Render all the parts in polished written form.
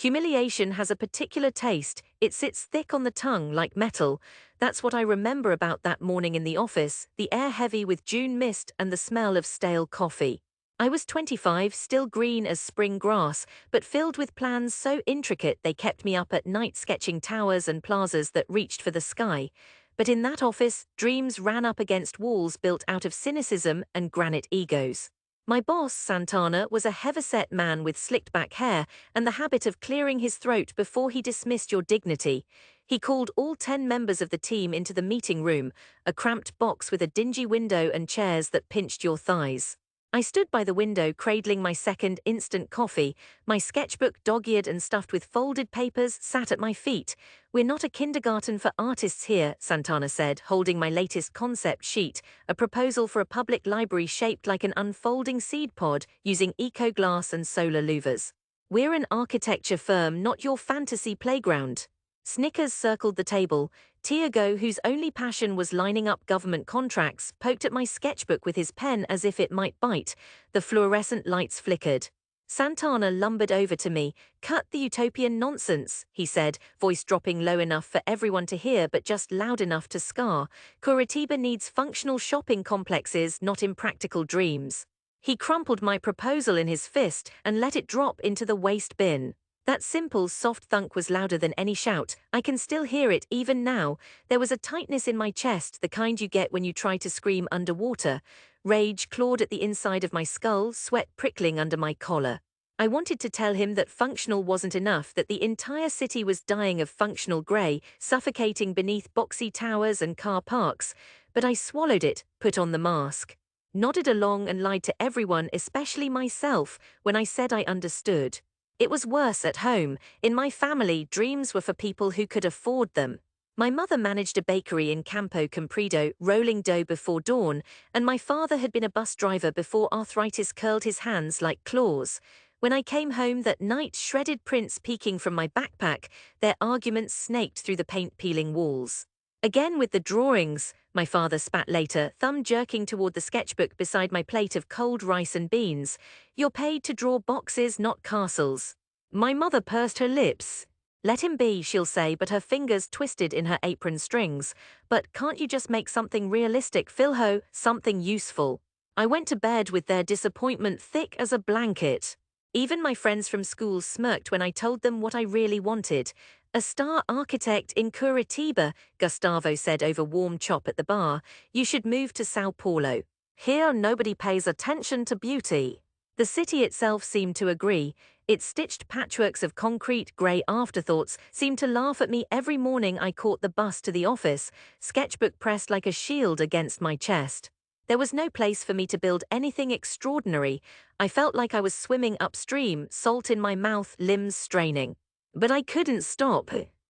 Humiliation has a particular taste, it sits thick on the tongue like metal. That's what I remember about that morning in the office, the air heavy with June mist and the smell of stale coffee. I was 25, still green as spring grass, but filled with plans so intricate they kept me up at night sketching towers and plazas that reached for the sky. But in that office, dreams ran up against walls built out of cynicism and granite egos. My boss, Santana, was a heavyset man with slicked-back hair and the habit of clearing his throat before he dismissed your dignity. He called all 10 members of the team into the meeting room, a cramped box with a dingy window and chairs that pinched your thighs. I stood by the window cradling my second instant coffee, my sketchbook dog-eared and stuffed with folded papers sat at my feet. "We're not a kindergarten for artists here," Santana said, holding my latest concept sheet, a proposal for a public library shaped like an unfolding seed pod using eco-glass and solar louvers. "We're an architecture firm, not your fantasy playground." Snickers circled the table. Tiago, whose only passion was lining up government contracts, poked at my sketchbook with his pen as if it might bite. The fluorescent lights flickered. Santana lumbered over to me. "Cut the utopian nonsense," he said, voice dropping low enough for everyone to hear but just loud enough to scar. "Curitiba needs functional shopping complexes, not impractical dreams." He crumpled my proposal in his fist and let it drop into the waste bin. That simple, soft thunk was louder than any shout. I can still hear it even now. There was a tightness in my chest, the kind you get when you try to scream underwater. Rage clawed at the inside of my skull, sweat prickling under my collar. I wanted to tell him that functional wasn't enough, that the entire city was dying of functional grey, suffocating beneath boxy towers and car parks. But I swallowed it, put on the mask. Nodded along and lied to everyone, especially myself, when I said I understood. It was worse at home. In my family, dreams were for people who could afford them. My mother managed a bakery in Campo Comprido, rolling dough before dawn, and my father had been a bus driver before arthritis curled his hands like claws. When I came home that night, shredded prints peeking from my backpack, their arguments snaked through the paint-peeling walls. "Again with the drawings," my father spat later, thumb jerking toward the sketchbook beside my plate of cold rice and beans. "You're paid to draw boxes, not castles." My mother pursed her lips. "Let him be," she'll say, but her fingers twisted in her apron strings. "But can't you just make something realistic, Philho, something useful?" I went to bed with their disappointment thick as a blanket. Even my friends from school smirked when I told them what I really wanted. "A star architect in Curitiba," Gustavo said over warm chop at the bar. "You should move to Sao Paulo. Here nobody pays attention to beauty." The city itself seemed to agree. Its stitched patchworks of concrete, grey afterthoughts seemed to laugh at me every morning I caught the bus to the office, sketchbook pressed like a shield against my chest. There was no place for me to build anything extraordinary. I felt like I was swimming upstream, salt in my mouth, limbs straining. But I couldn't stop.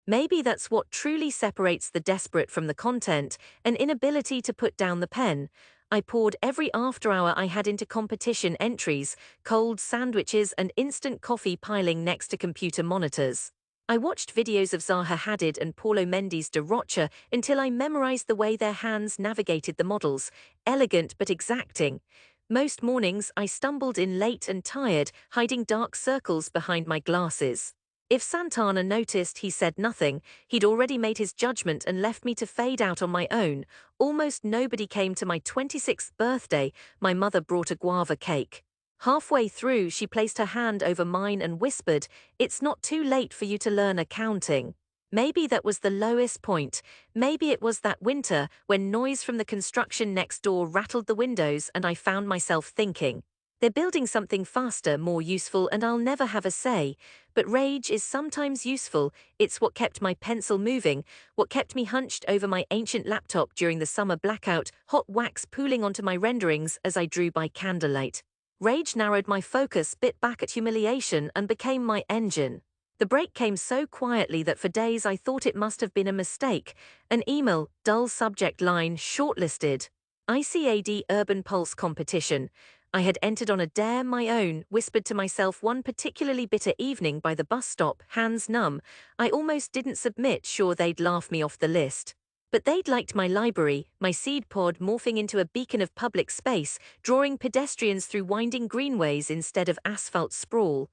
Maybe that's what truly separates the desperate from the content, an inability to put down the pen. I poured every after-hour I had into competition entries, cold sandwiches and instant coffee piling next to computer monitors. I watched videos of Zaha Hadid and Paulo Mendes de Rocha until I memorized the way their hands navigated the models, elegant but exacting. Most mornings I stumbled in late and tired, hiding dark circles behind my glasses. If Santana noticed, he said nothing. He'd already made his judgment and left me to fade out on my own. Almost nobody came to my 26th birthday. My mother brought a guava cake. Halfway through, she placed her hand over mine and whispered, "It's not too late for you to learn accounting." Maybe that was the lowest point. Maybe it was that winter when noise from the construction next door rattled the windows and I found myself thinking, "They're building something faster, more useful, and I'll never have a say." But rage is sometimes useful. It's what kept my pencil moving, what kept me hunched over my ancient laptop during the summer blackout, hot wax pooling onto my renderings as I drew by candlelight. Rage narrowed my focus, bit back at humiliation, and became my engine. The break came so quietly that for days I thought it must have been a mistake. An email, dull subject line, shortlisted. ICAD Urban Pulse competition. I had entered on a dare my own, whispered to myself one particularly bitter evening by the bus stop, hands numb. I almost didn't submit, sure they'd laugh me off the list. But they'd liked my library, my seed pod morphing into a beacon of public space, drawing pedestrians through winding greenways instead of asphalt sprawl.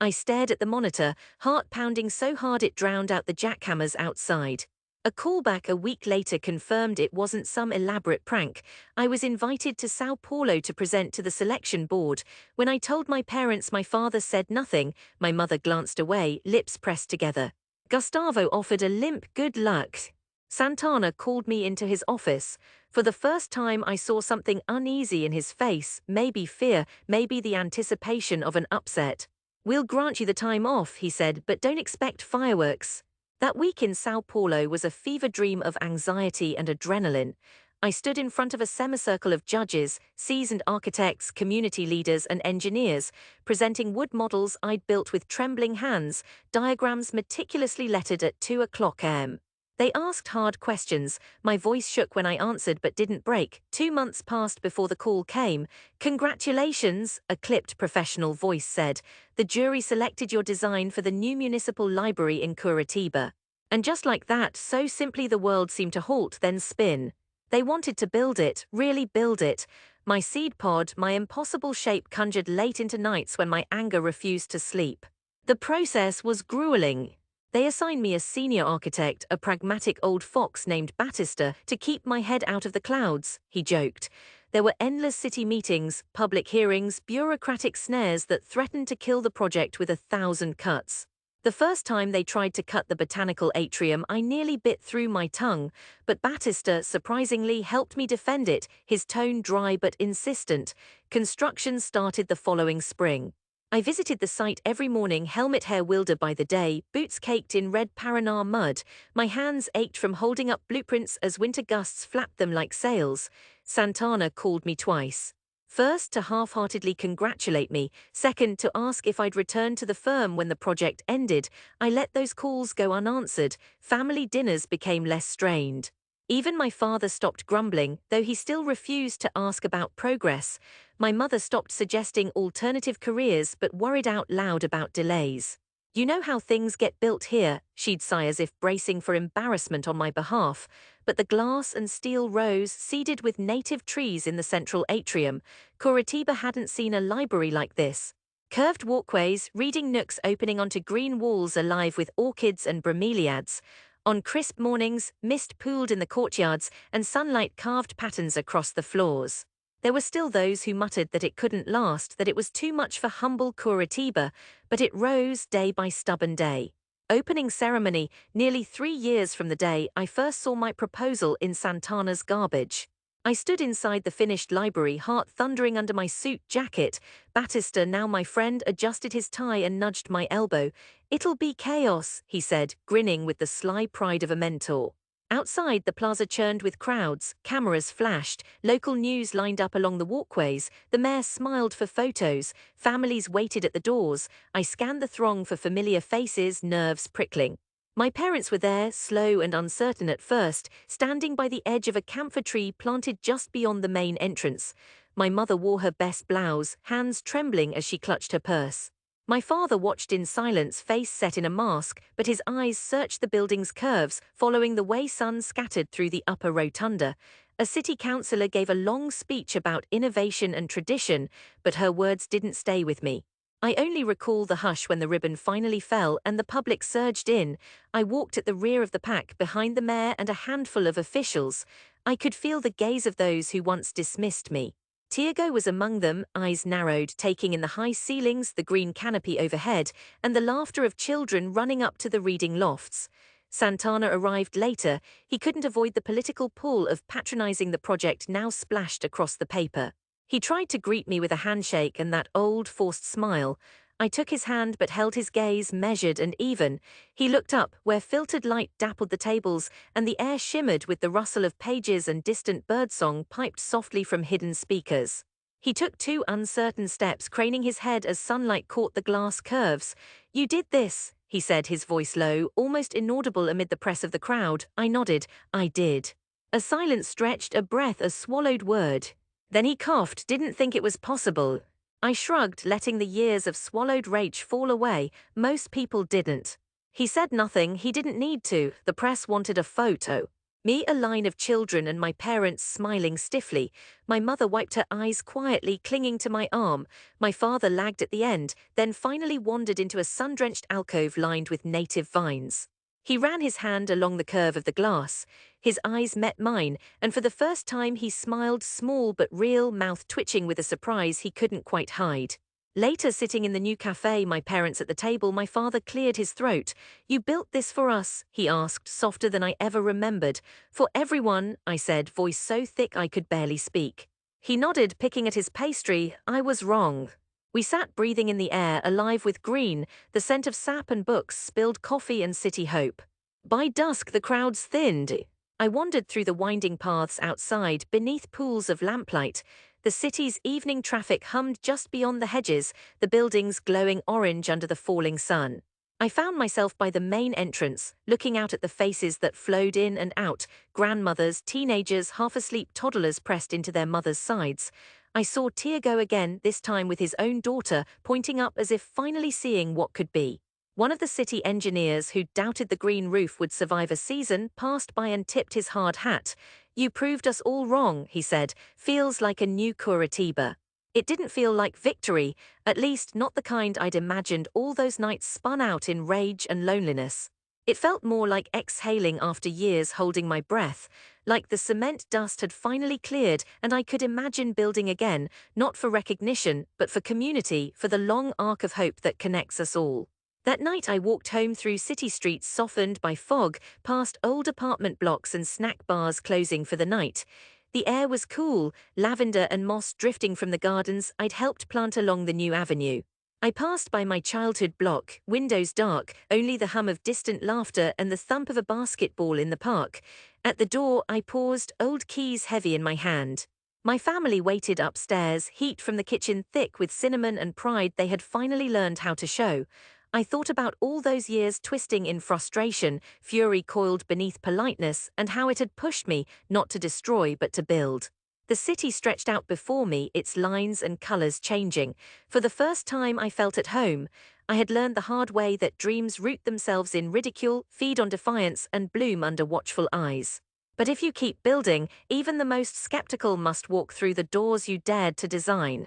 I stared at the monitor, heart pounding so hard it drowned out the jackhammers outside. A callback a week later confirmed it wasn't some elaborate prank. I was invited to Sao Paulo to present to the selection board. When I told my parents, my father said nothing. My mother glanced away, lips pressed together. Gustavo offered a limp good luck. Santana called me into his office. For the first time I saw something uneasy in his face, maybe fear, maybe the anticipation of an upset. "We'll grant you the time off," he said, "but don't expect fireworks." That week in Sao Paulo was a fever dream of anxiety and adrenaline. I stood in front of a semicircle of judges, seasoned architects, community leaders, and engineers, presenting wood models I'd built with trembling hands, diagrams meticulously lettered at 2 a.m. They asked hard questions. My voice shook when I answered but didn't break. 2 months passed before the call came. "Congratulations," a clipped professional voice said. "The jury selected your design for the new municipal library in Curitiba." And just like that, so simply the world seemed to halt, then spin. They wanted to build it, really build it. My seed pod, my impossible shape conjured late into nights when my anger refused to sleep. The process was grueling. They assigned me a senior architect, a pragmatic old fox named Batista, to keep my head out of the clouds, he joked. There were endless city meetings, public hearings, bureaucratic snares that threatened to kill the project with 1,000 cuts. The first time they tried to cut the botanical atrium, I nearly bit through my tongue, but Batista surprisingly helped me defend it, his tone dry but insistent. Construction started the following spring. I visited the site every morning, helmet hair wilder by the day, boots caked in red Paraná mud. My hands ached from holding up blueprints as winter gusts flapped them like sails. Santana called me twice. First, to half-heartedly congratulate me. Second, to ask if I'd return to the firm when the project ended. I let those calls go unanswered. Family dinners became less strained. Even my father stopped grumbling, though he still refused to ask about progress. My mother stopped suggesting alternative careers but worried out loud about delays. "You know how things get built here," she'd sigh as if bracing for embarrassment on my behalf. But the glass and steel rows seeded with native trees in the central atrium. Curitiba hadn't seen a library like this. Curved walkways, reading nooks opening onto green walls alive with orchids and bromeliads. On crisp mornings, mist pooled in the courtyards and sunlight carved patterns across the floors. There were still those who muttered that it couldn't last, that it was too much for humble Curitiba, but it rose day by stubborn day. Opening ceremony, nearly 3 years from the day I first saw my proposal in Santana's garbage. I stood inside the finished library, heart thundering under my suit jacket. Batista, now my friend, adjusted his tie and nudged my elbow. "It'll be chaos," he said, grinning with the sly pride of a mentor. Outside, the plaza churned with crowds, cameras flashed, local news lined up along the walkways, the mayor smiled for photos, families waited at the doors. I scanned the throng for familiar faces, nerves prickling. My parents were there, slow and uncertain at first, standing by the edge of a camphor tree planted just beyond the main entrance. My mother wore her best blouse, hands trembling as she clutched her purse. My father watched in silence, face set in a mask, but his eyes searched the building's curves, following the way sun scattered through the upper rotunda. A city councillor gave a long speech about innovation and tradition, but her words didn't stay with me. I only recall the hush when the ribbon finally fell and the public surged in. I walked at the rear of the pack, behind the mayor and a handful of officials. I could feel the gaze of those who once dismissed me. Tiago was among them, eyes narrowed, taking in the high ceilings, the green canopy overhead, and the laughter of children running up to the reading lofts. Santana arrived later. He couldn't avoid the political pull of patronizing the project now splashed across the paper. He tried to greet me with a handshake and that old, forced smile. I took his hand but held his gaze measured and even. He looked up, where filtered light dappled the tables, and the air shimmered with the rustle of pages and distant birdsong piped softly from hidden speakers. He took 2 uncertain steps, craning his head as sunlight caught the glass curves. "You did this," he said, his voice low, almost inaudible amid the press of the crowd. I nodded. "I did." A silence stretched, a breath, a swallowed word. Then he coughed, didn't think it was possible. I shrugged, letting the years of swallowed rage fall away. Most people didn't. He said nothing, he didn't need to. The press wanted a photo. Me, a line of children, and my parents smiling stiffly. My mother wiped her eyes quietly, clinging to my arm. My father lagged at the end, then finally wandered into a sun-drenched alcove lined with native vines. He ran his hand along the curve of the glass. His eyes met mine, and for the first time he smiled, small but real, mouth twitching with a surprise he couldn't quite hide. Later, sitting in the new cafe, my parents at the table, my father cleared his throat. "You built this for us?" he asked, softer than I ever remembered. "For everyone," I said, voice so thick I could barely speak. He nodded, picking at his pastry. I was wrong. We sat breathing in the air, alive with green, the scent of sap and books, spilled coffee and city hope. By dusk the crowds thinned. I wandered through the winding paths outside, beneath pools of lamplight. The city's evening traffic hummed just beyond the hedges, the buildings glowing orange under the falling sun. I found myself by the main entrance, looking out at the faces that flowed in and out, grandmothers, teenagers, half-asleep toddlers pressed into their mothers' sides. I saw Tia go again, this time with his own daughter, pointing up as if finally seeing what could be. One of the city engineers who doubted the green roof would survive a season passed by and tipped his hard hat. "You proved us all wrong," he said. "Feels like a new Curitiba." It didn't feel like victory, at least not the kind I'd imagined all those nights spun out in rage and loneliness. It felt more like exhaling after years holding my breath, like the cement dust had finally cleared and I could imagine building again, not for recognition, but for community, for the long arc of hope that connects us all. That night I walked home through city streets softened by fog, past old apartment blocks and snack bars closing for the night. The air was cool, lavender and moss drifting from the gardens I'd helped plant along the new avenue. I passed by my childhood block, windows dark, only the hum of distant laughter and the thump of a basketball in the park. At the door I paused, old keys heavy in my hand. My family waited upstairs, heat from the kitchen thick with cinnamon and pride they had finally learned how to show. I thought about all those years twisting in frustration, fury coiled beneath politeness, and how it had pushed me, not to destroy but to build. The city stretched out before me, its lines and colors changing. For the first time I felt at home. I had learned the hard way that dreams root themselves in ridicule, feed on defiance, and bloom under watchful eyes. But if you keep building, even the most skeptical must walk through the doors you dared to design.